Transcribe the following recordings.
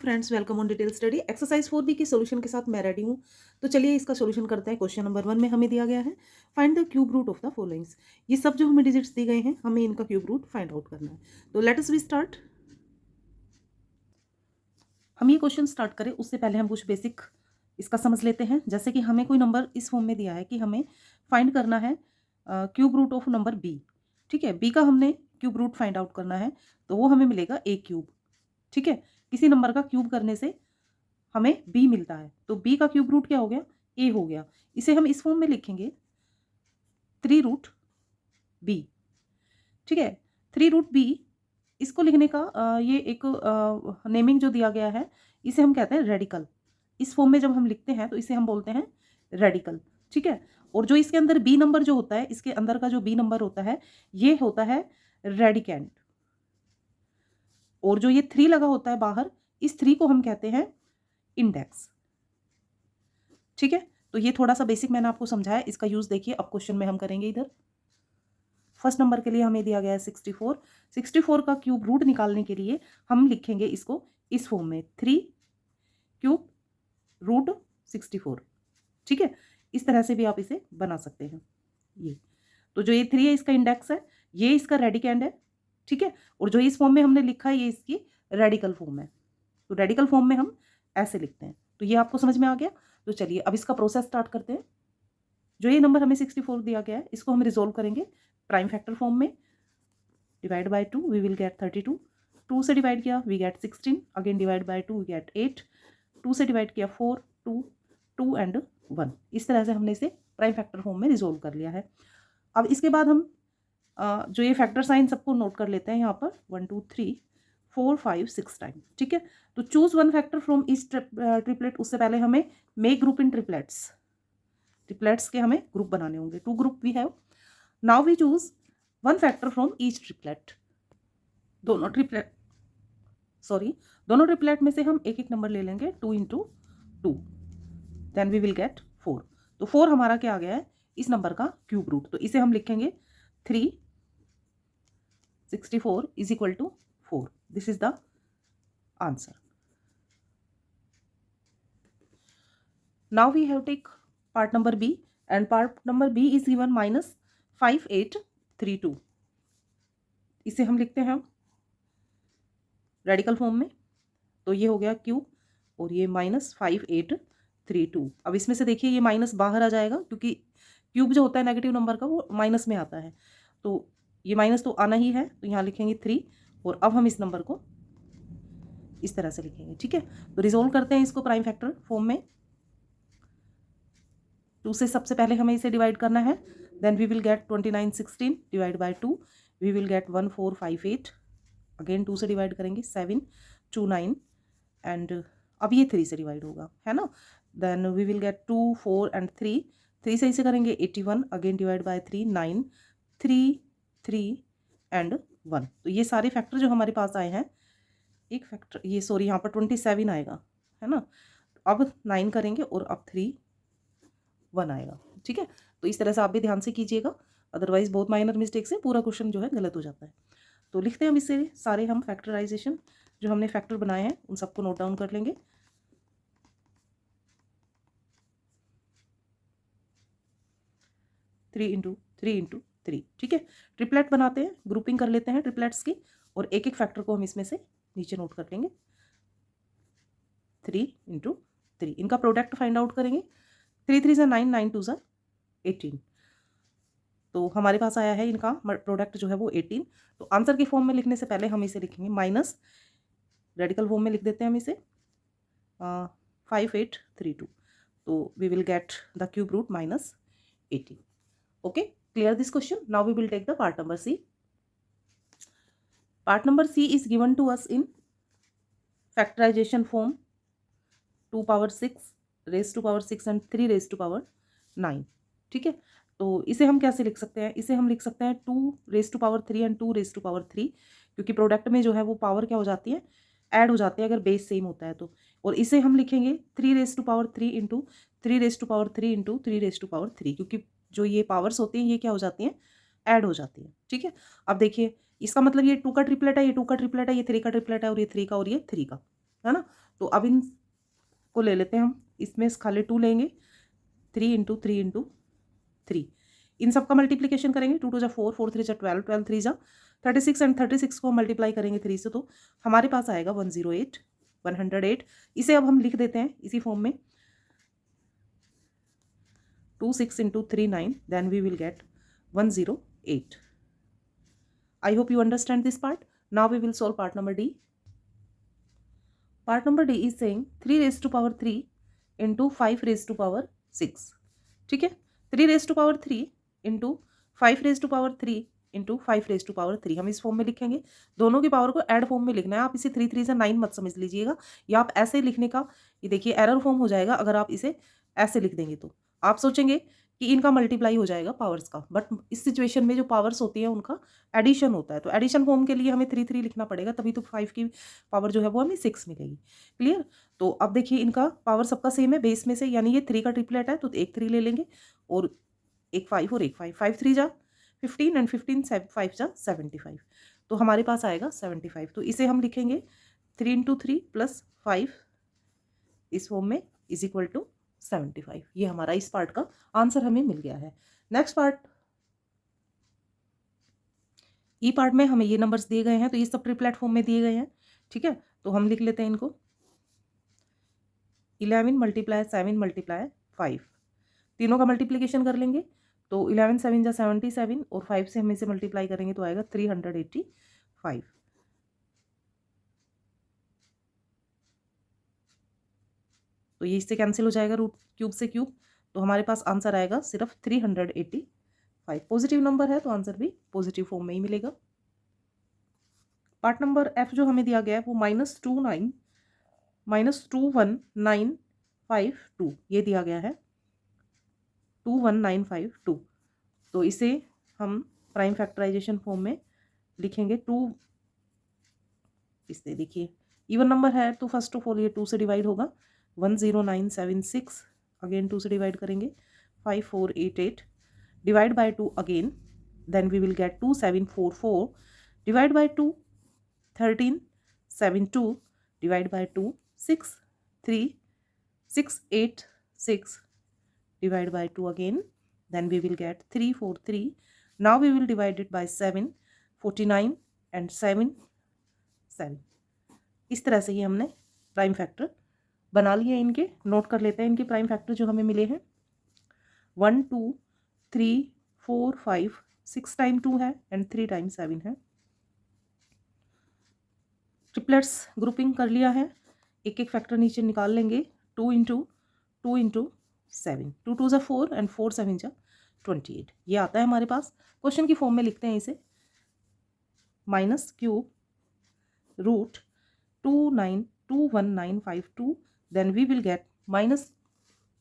Friends, welcome on detail study. Exercise 4 B की solution के साथ मैं रेडी हूँ। तो चलिए इसका सोल्यूशन करते हैं। क्वेश्चन नंबर 1 में हमें दिया गया है, find the cube root of the followings. ये सब जो हमें डिजिट्स दी गए हैं, हमें इनका क्यूब रूट फाइंड आउट करना है। तो लेट अस वी स्टार्ट। हम ये क्वेश्चन स्टार्ट करें उससे पहले हम कुछ बेसिक इसका समझ लेते हैं। जैसे कि हमें कोई नंबर इस फॉर्म में दिया है कि हमें फाइंड करना है cube root of number B. ठीक है, बी का हमने क्यूब रूट फाइंड आउट करना है, तो वो हमें मिलेगा ए क्यूब। ठीक है, किसी नंबर का क्यूब करने से हमें बी मिलता है, तो बी का क्यूब रूट क्या हो गया, ए हो गया। इसे हम इस फॉर्म में लिखेंगे 3 रूट बी। ठीक है, 3 रूट बी, इसको लिखने का ये एक नेमिंग जो दिया गया है, इसे हम कहते हैं रेडिकल। इस फॉर्म में जब हम लिखते हैं तो इसे हम बोलते हैं रेडिकल। ठीक है, और जो इसके अंदर बी नंबर जो होता है, इसके अंदर का जो बी नंबर होता है, ये होता है रेडिकेंड। और जो ये 3 लगा होता है बाहर, इस 3 को हम कहते हैं इंडेक्स। ठीक है, तो ये थोड़ा सा बेसिक मैंने आपको समझाया, इसका यूज देखिए अब क्वेश्चन में हम करेंगे। इधर फर्स्ट नंबर के लिए हमें दिया गया है 64। 64 का क्यूब रूट निकालने के लिए हम लिखेंगे इसको इस फॉर्म में 3 क्यूब रूट 64। ठीक है, इस तरह से भी आप इसे बना सकते हैं। ये तो जो ये 3 है इसका इंडेक्स है, ये इसका रेडिकेंड है। ठीक है, और जो इस फॉर्म में हमने लिखा है ये इसकी रेडिकल फॉर्म है। तो रेडिकल फॉर्म में हम ऐसे लिखते हैं। तो ये आपको समझ में आ गया। तो चलिए अब इसका प्रोसेस स्टार्ट करते हैं। जो ये नंबर हमें 64 दिया गया है, इसको हम रिजोल्व करेंगे प्राइम फैक्टर फॉर्म में। Divide by 2 we will get 32। 2 से डिवाइड किया we get 16। Again divide by 2 we get 8। 2 से डिवाइड किया 4, 2, 2 एंड 1। इस तरह से हमने इसे प्राइम फैक्टर फॉर्म में रिजोल्व कर लिया है। अब इसके बाद हम जो ये फैक्टर साइन सबको नोट कर लेते हैं यहाँ पर 1, 2, 3, 4, 5, 6 टाइम। ठीक है, तो choose one factor from each triplet. उससे पहले हमें make group in triplets. Triplets के हमें ग्रुप बनाने होंगे। 2 group we have. Now we choose one factor from each triplet. दोनों ट्रिपलेट दोनों ट्रिपलेट में से हम एक एक नंबर ले लेंगे 2 into 2, then we will get 4। तो 4 हमारा क्या आ गया है, इस नंबर का क्यूब रूट। तो इसे हम लिखेंगे 364 is equal to 4। This is the answer. Now we have take part number B, and part number B is given -5832। इसे हम लिखते हैं रेडिकल फॉर्म में। तो ये हो गया क्यूब और ये -5832। अब इसमें से देखिए ये माइनस बाहर आ जाएगा, क्योंकि क्यूब जो होता है नेगेटिव नंबर का वो माइनस में आता है। तो ये माइनस तो आना ही है, तो यहाँ लिखेंगे 3। और अब हम इस नंबर को इस तरह से लिखेंगे। ठीक है, तो रिजोल्व करते हैं इसको प्राइम फैक्टर फॉर्म में। 2 से सबसे पहले हमें इसे डिवाइड करना है, then we will get 2916 divide by 2 we will get 1458। Again 2 से डिवाइड करेंगे 7, 2, 9 एंड अब ये 3 से डिवाइड होगा, है ना। Then we will get 2, 4 and 3। 3 से इसे करेंगे 81। Again divide by 3, 9, 3, 3 and 1। तो ये सारे फैक्टर जो हमारे पास आए हैं, एक फैक्टर ये सॉरी यहाँ पर 27 आएगा, है ना। अब 9 करेंगे और अब 3, 1 आएगा। ठीक है, तो इस तरह से आप भी ध्यान से कीजिएगा, अदरवाइज बहुत माइनर मिस्टेक से पूरा क्वेश्चन जो है गलत हो जाता है। तो लिखते हैं हम इसे सारे, हम फैक्टराइजेशन जो हमने फैक्टर बनाए हैं उन सबको नोट डाउन कर लेंगे। Three into three. ठीक है, ट्रिपलेट बनाते हैं, ग्रुपिंग कर लेते हैं ट्रिपलेट्स की, और एक एक फैक्टर को हम इसमें से नीचे नोट कर लेंगे। 3 इंटू 3, इनका प्रोडक्ट फाइंड आउट करेंगे। 3 3 ज़ा 9, 9 2 ज़ा 18। तो हमारे पास आया है इनका प्रोडक्ट जो है वो 18। तो आंसर के फॉर्म में लिखने से पहले हम इसे लिखेंगे माइनस, रेडिकल फॉर्म में लिख देते हैं हम इसे 5832। तो we will get the cube root -18। Okay, clear this question. Now we will take the part number C. Part number C is given to us in factorization form 2 power 6 raised to power 6 and 3 raised to power 9। ठीक है, तो इसे हम कैसे लिख सकते हैं, इसे हम लिख सकते हैं 2 raised to power 3 and 2 raised to power 3, क्योंकि प्रोडक्ट में जो है वो पावर क्या हो जाती है, ऐड हो जाती है अगर बेस सेम होता है तो। और इसे हम लिखेंगे 3 raised to power 3 into 3 raised to power 3 into 3 raised to power 3, क्योंकि जो ये पावर्स होती हैं ये क्या हो जाती हैं, ऐड हो जाती है। ठीक है, अब देखिए इसका मतलब ये 2 का ट्रिपलेट है, ये 2 का ट्रिपलेट है, ये 3 का ट्रिपलेट है, और ये 3 का और ये 3 का, है ना। तो अब इन को ले लेते हैं हम, इसमें खाली 2 लेंगे, 3 इंटू 3 इंटू 3, इन सब का मल्टीप्लीकेशन करेंगे, 2 2 जा 4, 4 3 जा 12, 12 3 जा 36 एंड 36 को मल्टीप्लाई करेंगे 3 से, तो हमारे पास आएगा 108, 108। इसे अब हम लिख देते हैं इसी फॉर्म में, 2 6 into 3 9, then we will get 108. I hope you understand this part. Now we will solve part number D. Part number D is saying 3 raised to power 3 into 5 raised to power 6. ठीक है, 3 raised to power 3 into 5 raised to power 3 into 5 raised to power 3 हम इस form में लिखेंगे। दोनों की power को add form में लिखना है, आप इसे 3 3 से 9 मत समझ लीजिएगा, या आप ऐसे लिखने का, ये देखिए एरर फॉर्म हो जाएगा अगर आप इसे ऐसे लिख देंगे। तो आप सोचेंगे कि इनका मल्टीप्लाई हो जाएगा पावर्स का, बट इस सिचुएशन में जो पावर्स होती है उनका एडिशन होता है, तो एडिशन फॉर्म के लिए हमें 3 3 लिखना पड़ेगा, तभी तो 5 की पावर जो है वो हमें 6 मिलेगी। क्लियर? तो अब देखिए इनका पावर सबका सेम है बेस में से, यानी ये 3 का ट्रिपलेट है, तो एक 3 ले लेंगे और एक 5 और एक 5, 5 3 जा 15 एंड 15 5 जा 75, तो हमारे पास आएगा 75। तो इसे हम लिखेंगे 3 इंटू 3 प्लस 5 इस फॉर्म में इज इक्वल टू 75। ये हमारा इस पार्ट का आंसर हमें मिल गया है। नेक्स्ट पार्ट, ई पार्ट में हमें ये नंबर्स दिए गए हैं, तो ये सब ट्रिपलेट फॉर्म में दिए गए हैं। ठीक है, तो हम लिख लेते हैं इनको, 11 मल्टीप्लाई 7 मल्टीप्लाई 5, तीनों का मल्टीप्लीकेशन कर लेंगे, तो 11 7 जा 77 और 5 से हम इसे मल्टीप्लाई करेंगे तो आएगा 385। तो ये इससे कैंसिल हो जाएगा, रूट क्यूब से क्यूब, तो हमारे पास आंसर आएगा सिर्फ 385। पॉजिटिव नंबर है तो आंसर भी पॉजिटिव फॉर्म में ही मिलेगा। पार्ट नंबर एफ जो हमें दिया गया है वो -21952 ये दिया गया है, 21952। तो इसे हम प्राइम फैक्टराइजेशन फॉर्म में लिखेंगे। 2 इससे देखिए इवन नंबर है तो फर्स्ट ऑफ ऑल ये 2 से डिवाइड होगा, 10976 अगेन 2 से डिवाइड करेंगे, 5488 divide by 2 again, then we will get 2744 divide by 2 1372 divide by 2 63686 divide by 2 again, then we will get 343. Now we will divide it by 7, 49 and 7 7। इस तरह से ही हमने prime factor बना लिए। इनके नोट कर लेते हैं इनके प्राइम फैक्टर जो हमें मिले हैं, 1 2 3 4 5 6 टाइम 2 है एंड 3 टाइम 7 है। ट्रिपलेट्स ग्रुपिंग कर लिया है, एक एक फैक्टर नीचे निकाल लेंगे, 2 इंटू 7, 2 2 जा 4 एंड 4 7 जा 28, ये आता है हमारे पास। क्वेश्चन की फॉर्म में लिखते हैं इसे, minus cube root 21952, then we will get minus,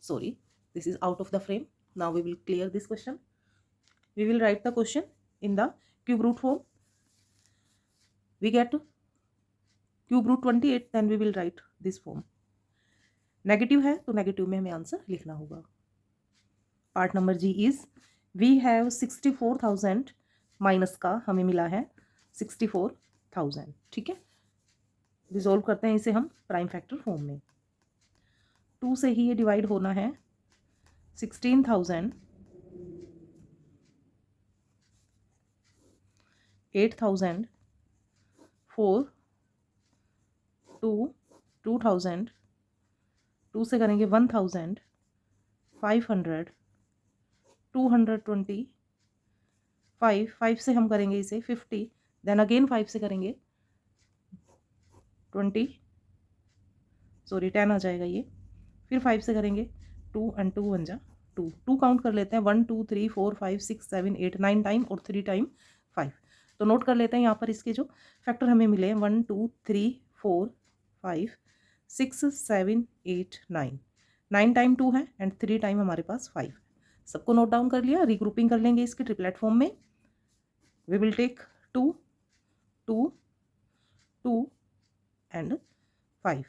sorry this is out of the frame, now we will clear this question, we will write the question in the cube root form, we get cube root 28, then we will write this form। Negative है तो negative में हमें answer लिखना होगा। Part number G is we have 64,000 minus का हमें मिला है 64,000। ठीक है, रिजोल्व करते हैं इसे हम प्राइम फैक्टर फॉर्म में। 2 से ही ये डिवाइड होना है, 16,000 8,000 4 2 2,000, 2 से करेंगे 1,000 500 220 5 से हम करेंगे इसे 50, देन अगेन 5 से करेंगे 20, सॉरी 10 आ जाएगा ये, फिर 5 से करेंगे 2 एंड 2 1 जा 2 काउंट कर लेते हैं, 1 2 3 4 5 6 7 8 9 टाइम और 3 टाइम 5। तो नोट कर लेते हैं यहाँ पर इसके जो फैक्टर हमें मिले हैं, 1 2 3 4 5 6 7 8 9, 9 टाइम 2 है एंड 3 टाइम हमारे पास 5। सबको नोट डाउन कर लिया, रिग्रुपिंग कर लेंगे इसके ट्रिपलेट फॉर्म में। वी विल टेक 2 2 2 एंड 5,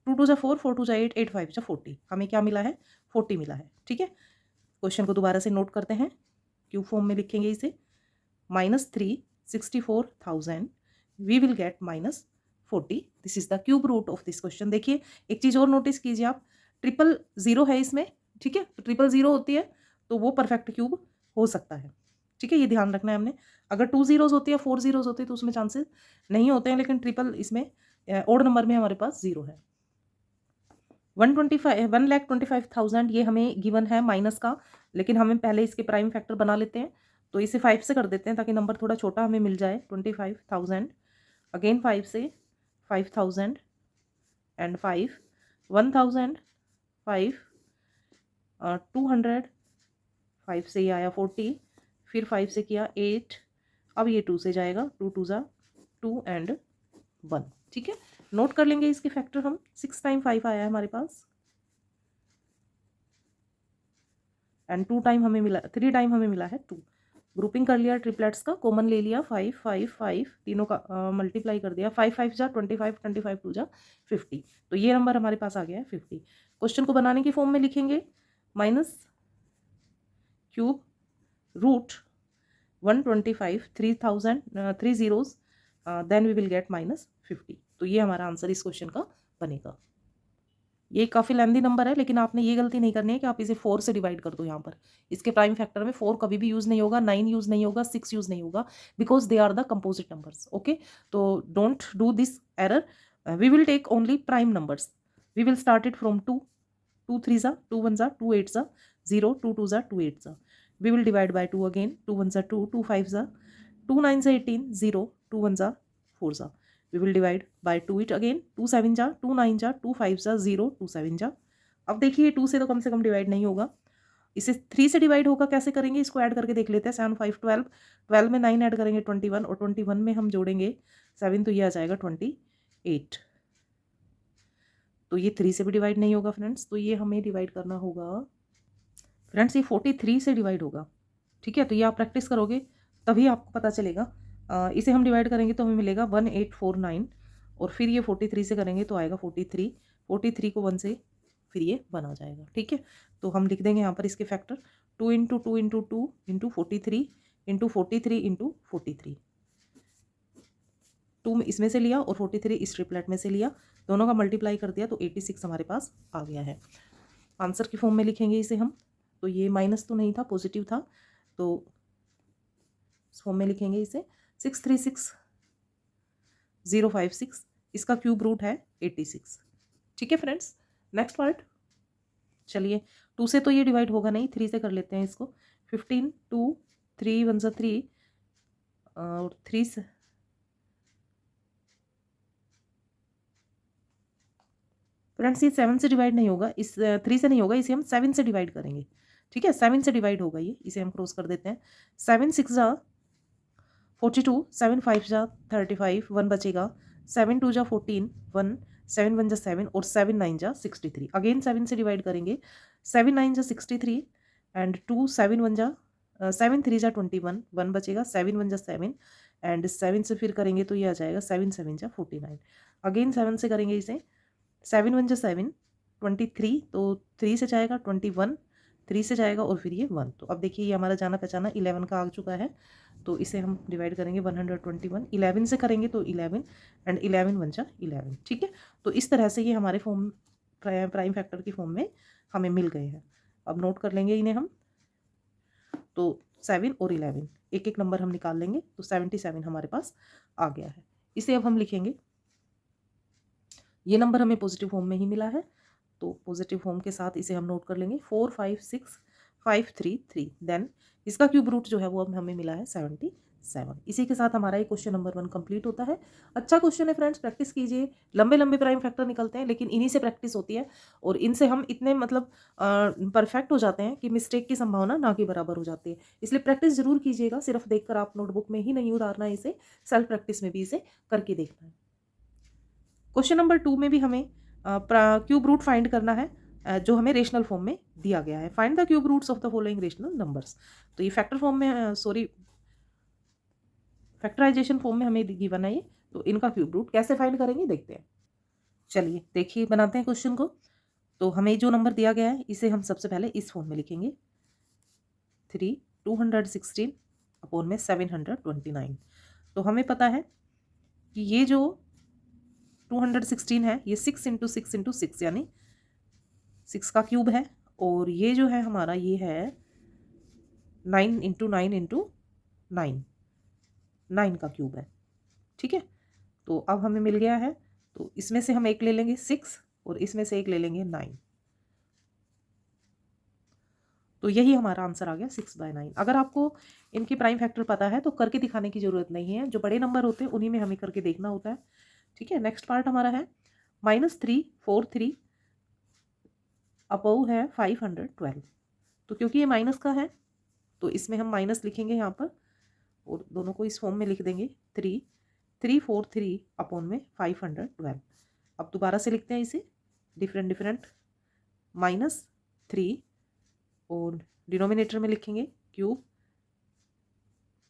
2 2 जा 4 4 2 जा 8 8 5 जा 40, हमें क्या मिला है 40 मिला है। ठीक है, क्वेश्चन को दोबारा से नोट करते हैं, क्यूब फॉर्म में लिखेंगे इसे, -3 64,000 we will get 40। This is the cube root of this question. देखिए एक चीज़ और नोटिस कीजिए आप, 000 है इसमें, ठीक है, तो 000 होती है तो वो परफेक्ट क्यूब हो सकता है, ठीक है, ये ध्यान रखना है हमने। अगर 2 zeros होती है, 4 zeros होती है तो उसमें चांसेस नहीं होते हैं, लेकिन ट्रिपल इसमें ओड नंबर में हमारे पास 0 है। 1,25,000 ये हमें गिवन है माइनस का, लेकिन हमें पहले इसके प्राइम फैक्टर बना लेते हैं, तो इसे 5 से कर देते हैं ताकि नंबर थोड़ा छोटा हमें मिल जाए। 25,000 अगेन 5 से 5,000 एंड 5 1,000 5 200 5 से ये आया 40, फिर 5 से किया 8, अब ये 2 से जाएगा, 2 2 ज़ा 2 एंड 1, ठीक है। नोट कर लेंगे इसके फैक्टर हम। 6 टाइम 5 आया है हमारे पास एंड 2 टाइम हमें मिला, 3 टाइम हमें मिला है 2। ग्रुपिंग कर लिया, ट्रिपलेट्स का कॉमन ले लिया, 5 5 5 तीनों का मल्टीप्लाई कर दिया, 5 5 जा 25, 25 2 जा 50, तो ये नंबर हमारे पास आ गया है 50। क्वेश्चन को बनाने की फॉर्म में लिखेंगे minus cube root 125 3000 3 zeros, then we will get -50। तो ये हमारा आंसर इस क्वेश्चन का बनेगा। ये काफ़ी लेंदी नंबर है, लेकिन आपने ये गलती नहीं करनी है कि आप इसे 4 से डिवाइड कर दो। यहाँ पर इसके प्राइम फैक्टर में 4 कभी भी यूज़ नहीं होगा, 9 यूज़ नहीं होगा, 6 यूज़ नहीं होगा, because they are the composite numbers. Okay, तो don't do this error. We will take only prime numbers. We will start it from 2, 2 3 ज़ा 2 1 ज़ा 2 8 ज़ा 0, 2 2 ज़ा 2 8 ज़ा। We will divide by 2 again, 2 1 ज़ा 2, 2 5 ज़ा 2 9 ज़ा 18 0, 2 1 ज़ा 4 ज़ा। We will divide by 2 it again, 2 7 जा 2 9 जा 2 5 जा 0, 2 7 जा। अब देखिए 2 से तो कम से कम डिवाइड नहीं होगा, इसे 3 से डिवाइड होगा। कैसे करेंगे इसको ऐड करके देख लेते हैं। 7 5 12, 12 में 9 ऐड करेंगे 21, और 21 में हम जोड़ेंगे 7 तो ये आ जाएगा 28। तो ये 3 से भी डिवाइड नहीं होगा फ्रेंड्स, तो ये हमें डिवाइड करना होगा फ्रेंड्स, ये 43 से डिवाइड होगा, ठीक है। तो ये आप प्रैक्टिस करोगे तभी आपको पता चलेगा। इसे हम डिवाइड करेंगे तो हमें मिलेगा 1849, और फिर ये 43 से करेंगे तो आएगा 43, 43 को 1 से फिर ये 1 आ जाएगा, ठीक है। तो हम लिख देंगे यहाँ पर इसके factor 2 into 2 into 2 into 43 into 43 into 43। 2 इसमें से लिया और 43 इस ट्रिपलेट में से लिया, दोनों का मल्टीप्लाई कर दिया तो 86 हमारे पास आ गया है। आंसर की फॉर्म में लिखेंगे इसे हम, तो ये माइनस तो नहीं था, पॉजिटिव था, तो इस फॉर्म में लिखेंगे इसे 636056। इसका क्यूब रूट है 86, ठीक है फ्रेंड्स। नेक्स्ट पार्ट, चलिए 2 से तो ये डिवाइड होगा नहीं, 3 से कर लेते हैं इसको। 15 2 3 1 सा 3 और 3 से फ्रेंड्स ये 7 से डिवाइड नहीं होगा, इस 3 से नहीं होगा, इसे हम 7 से डिवाइड करेंगे, ठीक है। 7 से डिवाइड होगा ये, इसे हम क्रॉस कर देते हैं। 7 6 जा 42, 7 5 जा 35, 1 बचेगा, 7 2 जा 14 1, 7 1 जा 7 और 7 9 जा 63। अगेन 7 से डिवाइड करेंगे, 7 9 जा 63 एंड 2 7 1 जा 7 3 जा 21, 1 बचेगा, 7 1 जा 7 एंड 7 से फिर करेंगे तो ये आ जाएगा 7 7 जा 49। अगेन 7 से करेंगे इसे, 7 1 जा 7 23, तो 3 से जाएगा 21, 3 से जाएगा और फिर ये 1। तो अब देखिए ये हमारा जाना पहचाना 11 का आ चुका है, तो इसे हम डिवाइड करेंगे 121, 11 से करेंगे तो 11 एंड 11 1 जा 11, ठीक है। तो इस तरह से ये हमारे फॉर्म प्राइम फैक्टर की फॉर्म में हमें मिल गए हैं। अब नोट कर लेंगे इन्हें हम, तो 7 और 11 एक एक नंबर हम निकाल लेंगे, तो 77 हमारे पास आ गया है। इसे अब हम लिखेंगे, ये नंबर हमें पॉजिटिव फॉर्म में ही मिला है, तो पॉजिटिव फॉर्म के साथ इसे हम नोट कर लेंगे 4 5 6 5 3 3, देन इसका क्यूब रूट जो है वो अब हमें मिला है 77। इसी के साथ हमारा ये क्वेश्चन नंबर 1 कंप्लीट होता है। अच्छा क्वेश्चन है फ्रेंड्स, प्रैक्टिस कीजिए। लंबे लंबे प्राइम फैक्टर निकलते हैं, लेकिन इन्हीं से प्रैक्टिस होती है, और इनसे हम इतने मतलब परफेक्ट हो जाते हैं कि मिस्टेक की संभावना ना के बराबर हो जाती है। इसलिए प्रैक्टिस जरूर कीजिएगा, सिर्फ देखकर आप नोटबुक में ही नहीं उतारना है इसे, सेल्फ प्रैक्टिस में भी इसे करके देखना है। क्वेश्चन नंबर 2 में भी हमें क्यूब रूट फाइंड करना है, जो हमें रेशनल फॉर्म में दिया गया है। Find the cube roots of the following rational numbers. तो ये फैक्टर फॉर्म में फैक्टराइजेशन फॉर्म में हमें गिवन है ये, तो इनका क्यूब रूट कैसे फाइंड करेंगे देखते हैं। चलिए देखिए बनाते हैं क्वेश्चन को। तो हमें जो नंबर दिया गया है इसे हम सबसे पहले इस फॉर्म में लिखेंगे, 216 अपॉन में 729। तो हमें पता है कि ये जो 216 है, ये 6 इंटू 6 इंटू 6 यानी 6 का क्यूब है, और ये जो है हमारा ये है 9 इंटू 9 इंटू 9, 9 का क्यूब है। ठीक है, तो अब हमें मिल गया है, तो इसमें से हम एक ले लेंगे 6 और इसमें से एक ले लेंगे 9, तो यही हमारा आंसर आ गया 6/9। अगर आपको इनके प्राइम फैक्टर पता है तो करके दिखाने की ज़रूरत नहीं है, जो बड़े नंबर होते हैं उन्हीं में हमें करके देखना होता है। ठीक है, नेक्स्ट पार्ट हमारा है -343 अबव है 512। तो क्योंकि ये माइनस का है तो इसमें हम माइनस लिखेंगे यहाँ पर और दोनों को इस फॉर्म में लिख देंगे 343 अपॉन में 512। अब दोबारा से लिखते हैं इसे डिफरेंट -3 और डिनोमिनेटर में लिखेंगे क्यूब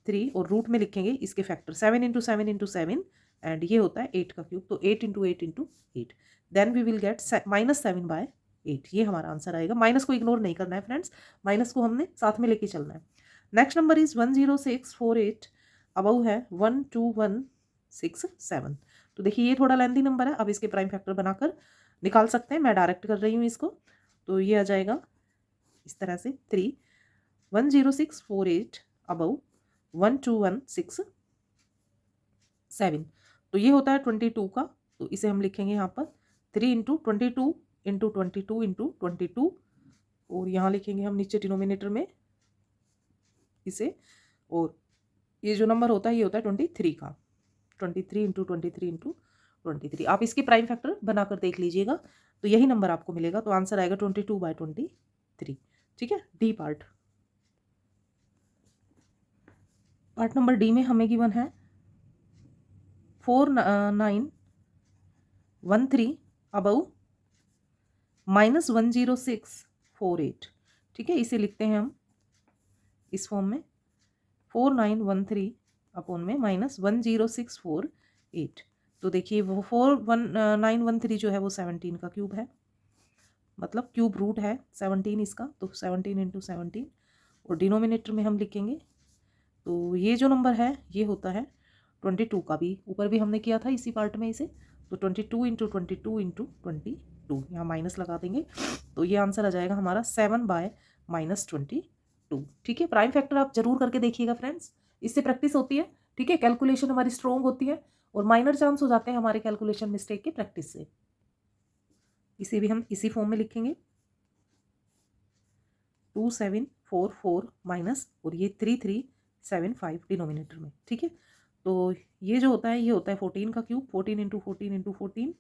3 और रूट में लिखेंगे इसके फैक्टर 7 इंटू 7 इंटू 7 एंड ये होता है 8 का क्यूब, तो 8 into 8 into 8, then we will get -7/8। ये हमारा आंसर आएगा। माइनस को इग्नोर नहीं करना है फ्रेंड्स, माइनस को हमने साथ में लेके चलना है। नेक्स्ट नंबर इज 10648 अबव है 12167। तो देखिए ये थोड़ा लेंथी नंबर है, अब इसके प्राइम फैक्टर बनाकर निकाल सकते हैं। मैं डायरेक्ट कर रही हूँ इसको, तो ये आ जाएगा इस तरह से 10648 अबव 12167। तो ये होता है 22 का, तो इसे हम लिखेंगे यहाँ पर 3 इंटू 22 इंटू 22 इंटू 22 और यहाँ लिखेंगे हम नीचे डिनोमिनेटर में इसे, और ये जो नंबर होता है ये होता है 23 का, 23 इंटू 23 इंटू 23। आप इसके प्राइम फैक्टर बनाकर देख लीजिएगा तो यही नंबर आपको मिलेगा, तो आंसर आएगा 22/23। ठीक है, डी पार्ट नंबर डी में हमें गिवन है 4913 अबव -10648। ठीक है, इसे लिखते हैं हम इस फॉर्म में 4913 अपॉन में -10648। तो देखिए वो 4913 जो है वो 17 का क्यूब है, मतलब क्यूब रूट है 17 इसका, तो 17 इंटू 17 और डिनोमिनेटर में हम लिखेंगे, तो ये जो नंबर है ये होता है 22 का, भी ऊपर भी हमने किया था इसी पार्ट में इसे, तो 22 इंटू 22 इंटू 22, यहाँ माइनस लगा देंगे, तो ये आंसर आ जाएगा हमारा 7/-22। ठीक है, प्राइम फैक्टर आप जरूर करके देखिएगा फ्रेंड्स, इससे प्रैक्टिस होती है। ठीक है, कैलकुलेशन हमारी स्ट्रॉन्ग होती है और माइनर चांस हो जाते हैं हमारे कैलकुलेशन मिस्टेक के प्रैक्टिस से। इसे भी हम इसी फॉर्म में लिखेंगे 2744 माइनस और ये 3375 डिनोमिनेटर में। ठीक है, तो ये जो होता है ये होता है 14 का क्यूब, 14 इंटू 14 इंटू 14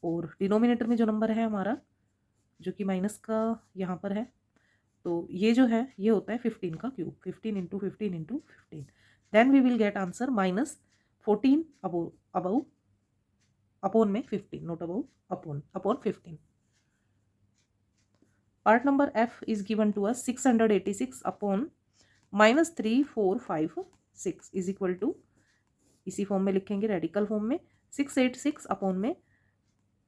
और डिनोमिनेटर में जो नंबर है हमारा जो कि माइनस का यहाँ पर है, तो ये जो है ये होता है 15 का cube, 15 into 15 into 15, then we will get answer -14 above upon में 15, not above upon 15। Part number F is given to us 686 upon -3456 is equal to, इसी फॉर्म में लिखेंगे रेडिकल फॉर्म में 686 अपॉन में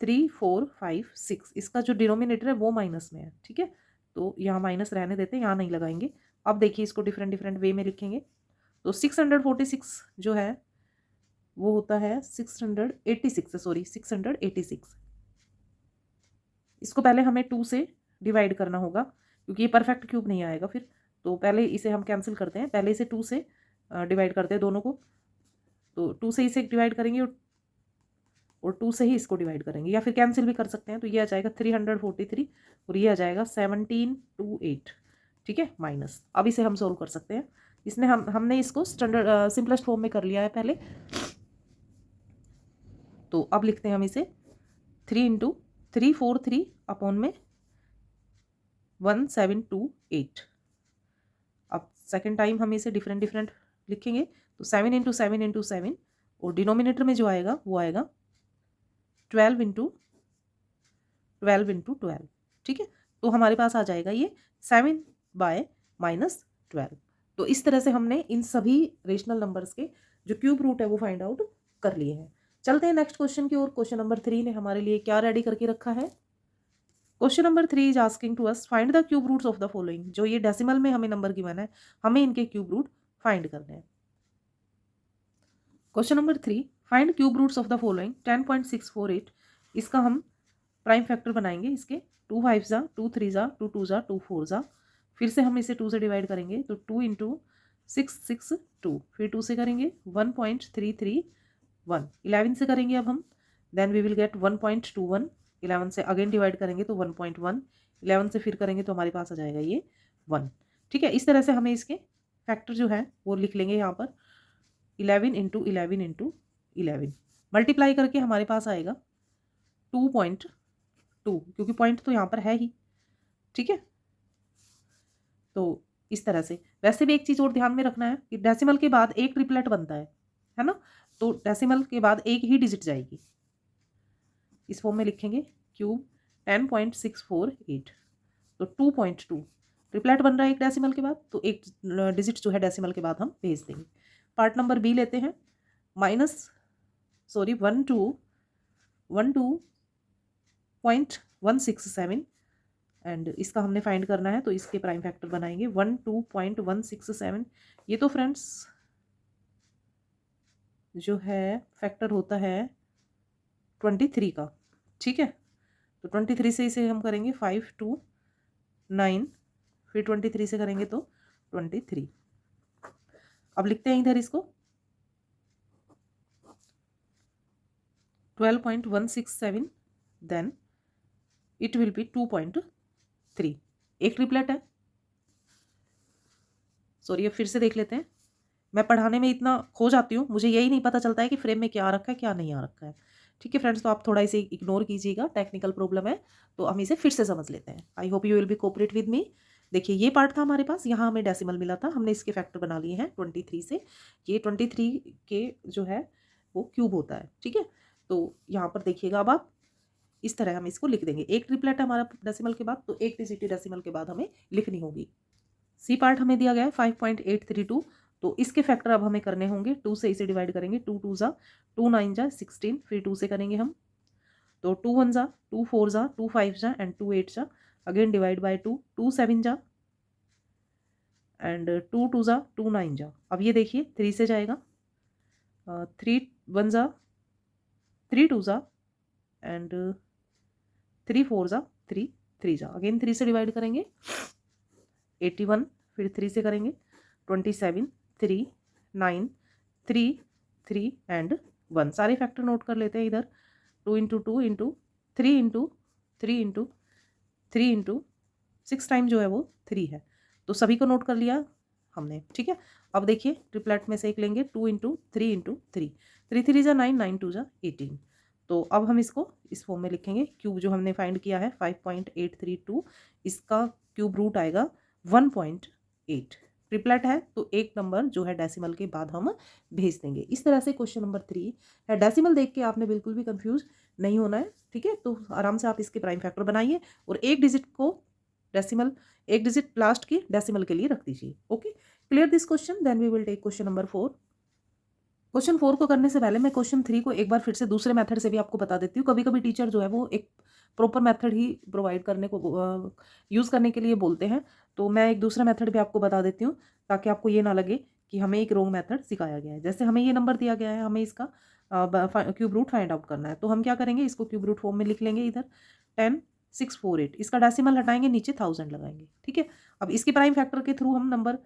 3456। इसका जो डिनोमिनेटर है वो माइनस में है। ठीक है, तो यहाँ माइनस रहने देते हैं, यहाँ नहीं लगाएंगे। अब देखिए इसको डिफरेंट वे में लिखेंगे, तो 646 जो है वो होता है 686। इसको पहले हमें 2 से डिवाइड करना होगा क्योंकि ये परफेक्ट क्यूब नहीं आएगा फिर, तो पहले इसे हम कैंसिल करते हैं, पहले इसे 2 से डिवाइड करते हैं दोनों को, तो 2 से इसे डिवाइड करेंगे और 2 से ही इसको डिवाइड करेंगे, या फिर कैंसिल भी कर सकते हैं, तो ये आ जाएगा 343 और ये आ जाएगा 1728। ठीक है, माइनस। अब इसे हम सोल्व कर सकते हैं, इसने हमने इसको स्टैंडर्ड सिंपलेस्ट फॉर्म में कर लिया है पहले, तो अब लिखते हैं हम इसे 3 इंटू 343 अपॉन में 1728। अब सेकेंड टाइम हम इसे डिफरेंट लिखेंगे, तो 7 इंटू 7 इंटू 7 और डिनोमिनेटर में जो आएगा वो आएगा 12 इंटू 12। ठीक है, तो हमारे पास आ जाएगा ये 7/-12। तो इस तरह से हमने इन सभी रेशनल नंबर्स के जो क्यूब रूट है वो फाइंड आउट कर लिए हैं। चलते हैं नेक्स्ट क्वेश्चन की ओर। क्वेश्चन नंबर 3 ने हमारे लिए क्या रेडी करके रखा है। Question number 3 is asking to us find the cube roots of the following. जो ये डेसिमल में हमें नंबर गिवन है, हमें इनके क्यूब रूट फाइंड करने हैं। Question number 3, find cube roots of the following 10.648। इसका हम प्राइम फैक्टर बनाएंगे इसके 2 5 जा 2 3 जा 2 2 जा 2 4 जा, फिर से हम इसे 2 से डिवाइड करेंगे तो 2 इंटू 6 6 2, फिर 2 से करेंगे 1.331, 11 से करेंगे अब हम, देन वी विल गेट 1.21, 11 से अगेन डिवाइड करेंगे तो 1.1, 11 से फिर करेंगे तो हमारे पास आ जाएगा ये 1। ठीक है, इस तरह से हमें इसके फैक्टर जो है वो लिख लेंगे यहाँ पर 11 इंटू 11 इंटू 11 मल्टीप्लाई करके हमारे पास आएगा 2.2, क्योंकि पॉइंट तो यहाँ पर है ही। ठीक है, तो इस तरह से। वैसे भी एक चीज़ और ध्यान में रखना है कि डेसिमल के बाद एक ट्रिपलेट बनता है ना, तो डेसिमल के बाद एक ही डिजिट जाएगी। इस फॉर्म में लिखेंगे क्यूब 10.648, तो 2.2 ट्रिपलेट बन रहा है एक डेसिमल के बाद, तो एक डिजिट जो है डेसिमल के बाद हम भेज देंगे। पार्ट नंबर बी लेते हैं, 12.167 एंड इसका हमने फाइंड करना है, तो इसके प्राइम फैक्टर बनाएंगे 12.167। ये तो फ्रेंड्स जो है फैक्टर होता है 23 का। ठीक है, तो 23 से इसे हम करेंगे 5 2 9, फिर 23 से करेंगे तो 23। अब लिखते हैं इधर इसको 12.167, देन इट विल बी 2.3। एक ट्रिपलेट है, सॉरी अब फिर से देख लेते हैं। मैं पढ़ाने में इतना खो जाती हूँ, मुझे यही नहीं पता चलता है कि फ्रेम में क्या आ रखा है क्या नहीं आ रखा है। ठीक है फ्रेंड्स, तो आप थोड़ा इसे इग्नोर कीजिएगा, टेक्निकल प्रॉब्लम है, तो हम इसे फिर से समझ लेते हैं। I hope you will be cooperate with me. देखिए ये पार्ट था हमारे पास, यहाँ हमें डेसिमल मिला था, हमने इसके फैक्टर बना लिए हैं 23 से। ये 23 के जो है वो क्यूब होता है। ठीक है, तो यहाँ पर देखिएगा अब आप इस तरह हम इसको लिख देंगे। एक ट्रिपलेट है हमारा डेसिमल के बाद, तो एक डिजिट डेसिमल के बाद हमें लिखनी होगी। सी पार्ट हमें दिया गया है 5.832, तो इसके फैक्टर अब हमें करने होंगे। 2 से इसे डिवाइड करेंगे, 2 2 जा 2 9 जा 16, फिर 2 से करेंगे हम तो 2 1 जा 2 4 जा 2 5 जा एंड 2 8 जा, अगेन डिवाइड बाय 2, 2 7 जा एंड 2 2 जा 2 9 जा। अब ये देखिए 3 से जाएगा, 3 1 जा 3 2 जा एंड 3 4 जा 3 3 जा, अगेन 3 से डिवाइड करेंगे 81, फिर 3 से करेंगे 27 3 9 3 3 एंड 1। सारे फैक्टर नोट कर लेते हैं इधर, 2 into 2 into 3 into 3 into 3 into 6 time जो है वो 3 है, तो सभी को नोट कर लिया हमने। ठीक है, अब देखिए ट्रिपलेट में से एक लेंगे 2 इंटू 3 इंटू 3, 3 3 जा 9 9 2 जा 18। तो अब हम इसको इस फॉर्म में लिखेंगे, क्यूब जो हमने फाइंड किया है 5.832, इसका क्यूब रूट आएगा 1.8। ट्रिपलेट है तो एक नंबर जो है डेसिमल के बाद हम भेज देंगे। इस तरह से क्वेश्चन नंबर 3 है। डेसिमल देख के आपने बिल्कुल भी कंफ्यूज नहीं होना है। ठीक है, तो आराम से आप इसके प्राइम फैक्टर बनाइए और एक डिजिट को डेसिमल, एक डिजिट लास्ट की डेसिमल के लिए रख दीजिए। Okay, clear this question, then we will take question number 4। Question 4 को करने से पहले मैं क्वेश्चन 3 को एक बार फिर से दूसरे मेथड से भी आपको बता देती हूँ। कभी कभी टीचर जो है वो एक प्रॉपर मेथड ही प्रोवाइड करने को यूज़ करने के लिए बोलते हैं, तो मैं एक दूसरा मेथड भी आपको बता देती हूँ ताकि आपको ये ना लगे कि हमें एक रॉन्ग मेथड सिखाया गया है। जैसे हमें ये नंबर दिया गया है, हमें इसका क्यूब रूट फाइंड आउट करना है, तो हम क्या करेंगे, इसको क्यूब रूट फॉर्म में लिख लेंगे इधर 10648, इसका डेसिमल हटाएंगे, नीचे 1000 लगाएंगे। ठीक है, अब इसके प्राइम फैक्टर के थ्रू हम नंबर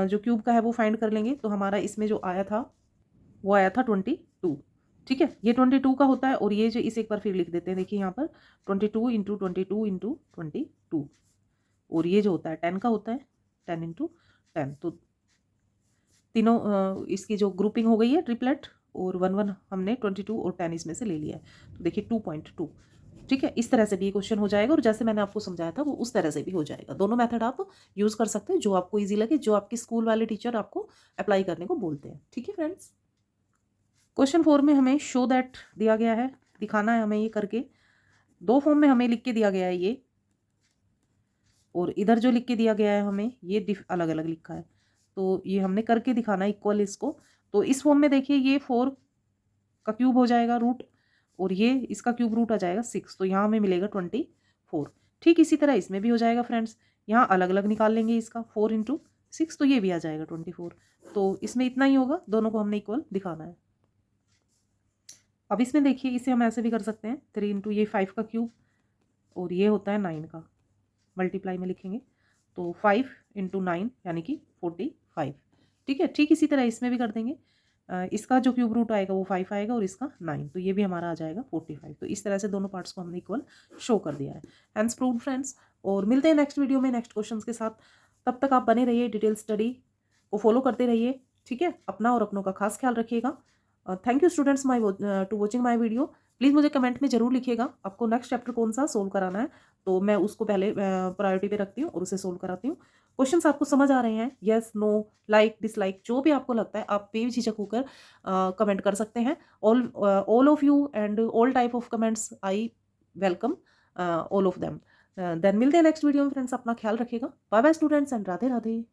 जो क्यूब का है वो फाइंड कर लेंगे। तो हमारा इसमें जो आया था वो आया था 22। ठीक है, ये 22 का होता है, और ये जो इसे एक बार फिर लिख देते हैं, देखिए यहाँ पर 22 इंटू 22 इंटू 22, और ये जो होता है 10 का होता है, 10 इंटू 10। तो तीनों इसकी जो ग्रुपिंग हो गई है ट्रिपलेट, और 1 1 हमने 22 और 10 इसमें से ले लिया है, तो देखिए 2.2। ठीक है, इस तरह से भी ये क्वेश्चन हो जाएगा, और जैसे मैंने आपको समझाया था वो उस तरह से भी हो जाएगा। दोनों मेथड आप यूज़ कर सकते हैं, जो आपको ईजी लगे, जो आपके स्कूल वाले टीचर आपको अप्लाई करने को बोलते हैं। ठीक है फ्रेंड्स, क्वेश्चन 4 में हमें शो दैट दिया गया है, दिखाना है हमें ये करके। दो फॉर्म में हमें लिख के दिया गया है ये, और इधर जो लिख के दिया गया है हमें ये अलग अलग लिखा है, तो ये हमने करके दिखाना है इक्वल इसको। तो इस फॉर्म में देखिए ये 4 का क्यूब हो जाएगा रूट, और ये इसका क्यूब रूट आ जाएगा 6, तो यहाँ हमें मिलेगा 24। ठीक इसी तरह इसमें भी हो जाएगा फ्रेंड्स, यहाँ अलग अलग निकाल लेंगे इसका 4 इंटू 6, तो ये भी आ जाएगा 24। तो इसमें इतना ही होगा, दोनों को हमने इक्वल दिखाना है। अब इसमें देखिए, इसे हम ऐसे भी कर सकते हैं, 3 इंटू ये 5 का क्यूब और ये होता है 9 का, मल्टीप्लाई में लिखेंगे तो 5 इंटू 9 यानी कि 45। ठीक है, ठीक इसी तरह इसमें भी कर देंगे। इसका जो क्यूब रूट आएगा वो 5 आएगा और इसका 9, तो ये भी हमारा आ जाएगा 45। तो इस तरह से दोनों पार्ट्स को हमने इक्वल शो कर दिया है। हैंस प्रूव्ड फ्रेंड्स, और मिलते हैं नेक्स्ट वीडियो में नेक्स्ट क्वेश्चन के साथ। तब तक आप बने रहिए, डिटेल स्टडी को फॉलो करते रहिए। ठीक है, अपना और अपनों का खास ख्याल रखिएगा। Thank you students to watching my video. Please मुझे कमेंट में ज़रूर लिखिएगा आपको नेक्स्ट चैप्टर कौन सा सोल्व कराना है, तो मैं उसको पहले प्रायोरिटी पे रखती हूँ और उसे सोल्व कराती हूँ। क्वेश्चंस आपको समझ आ रहे हैं? येस, नो, लाइक, डिसलाइक, जो भी आपको लगता है आप बेझिझक होकर कमेंट कर सकते हैं। All of you and all type of comments I welcome all of them. Then मिलते हैं नेक्स्ट वीडियो में फ्रेंड्स, अपना ख्याल रखिएगा। Bye bye students and Radhe Radhe.